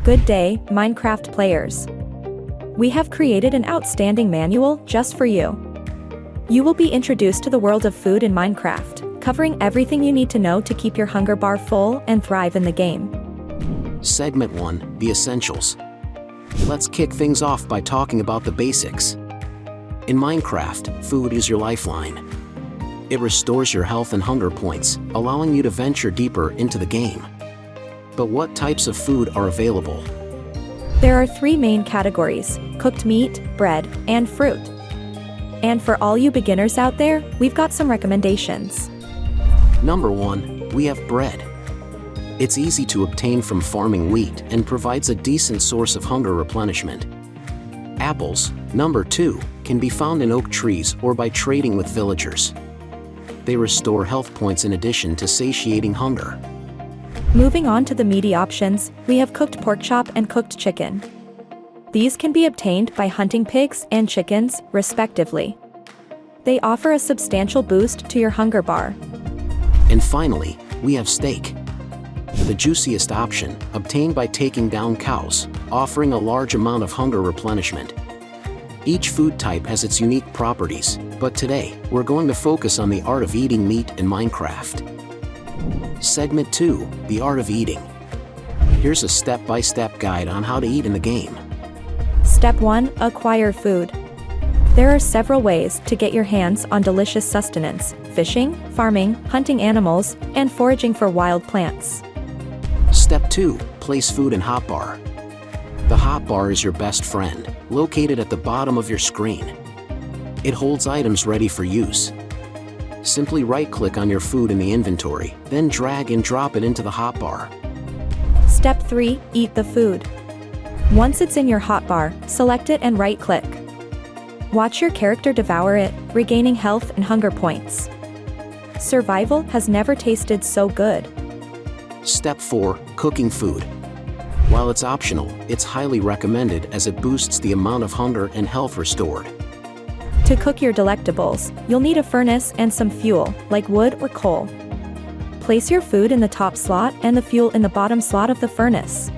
Good day, Minecraft players. We have created an outstanding manual just for you. You will be introduced to the world of food in Minecraft, covering everything you need to know to keep your hunger bar full and thrive in the game. Segment 1, the essentials. Let's kick things off by talking about the basics. In Minecraft, food is your lifeline. It restores your health and hunger points, allowing you to venture deeper into the game. But what types of food are available? There are 3 main categories: cooked meat, bread, and fruit. And for all you beginners out there, we've got some recommendations. Number 1, we have bread. It's easy to obtain from farming wheat and provides a decent source of hunger replenishment. Apples, number 2, can be found in oak trees or by trading with villagers. They restore health points in addition to satiating hunger. Moving on to the meaty options, we have cooked pork chop and cooked chicken. These can be obtained by hunting pigs and chickens, respectively. They offer a substantial boost to your hunger bar. And finally, we have steak. The juiciest option, obtained by taking down cows, offering a large amount of hunger replenishment. Each food type has its unique properties, but today, we're going to focus on the art of eating meat in Minecraft. Segment 2, the art of eating. Here's a step-by-step guide on how to eat in the game. Step 1, acquire food. There are several ways to get your hands on delicious sustenance: fishing, farming, hunting animals, and foraging for wild plants. Step 2, place food in hotbar. The hotbar is your best friend, located at the bottom of your screen. It holds items ready for use. Simply right-click on your food in the inventory, then drag and drop it into the hotbar. Step 3, eat the food. Once it's in your hotbar, select it and right-click. Watch your character devour it, regaining health and hunger points. Survival has never tasted so good. Step 4, cooking food. While it's optional, it's highly recommended as it boosts the amount of hunger and health restored. To cook your delectables, you'll need a furnace and some fuel, like wood or coal. Place your food in the top slot and the fuel in the bottom slot of the furnace.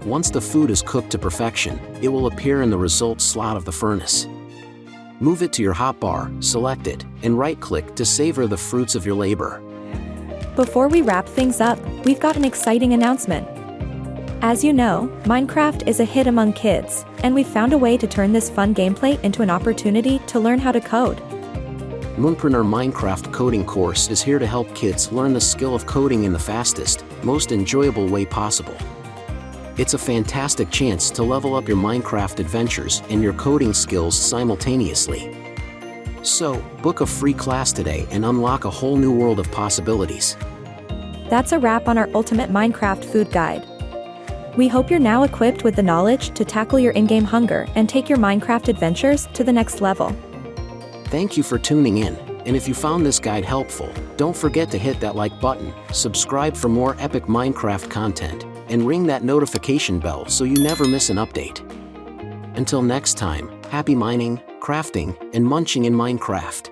Once the food is cooked to perfection, it will appear in the results slot of the furnace. Move it to your hotbar, select it, and right-click to savor the fruits of your labor. Before we wrap things up, we've got an exciting announcement. As you know, Minecraft is a hit among kids, and we've found a way to turn this fun gameplay into an opportunity to learn how to code. Moonpreneur Minecraft Coding course is here to help kids learn the skill of coding in the fastest, most enjoyable way possible. It's a fantastic chance to level up your Minecraft adventures and your coding skills simultaneously. So, book a free class today and unlock a whole new world of possibilities. That's a wrap on our ultimate Minecraft food guide. We hope you're now equipped with the knowledge to tackle your in-game hunger and take your Minecraft adventures to the next level. Thank you for tuning in, and if you found this guide helpful, don't forget to hit that like button, subscribe for more epic Minecraft content, and ring that notification bell so you never miss an update. Until next time, happy mining, crafting, and munching in Minecraft.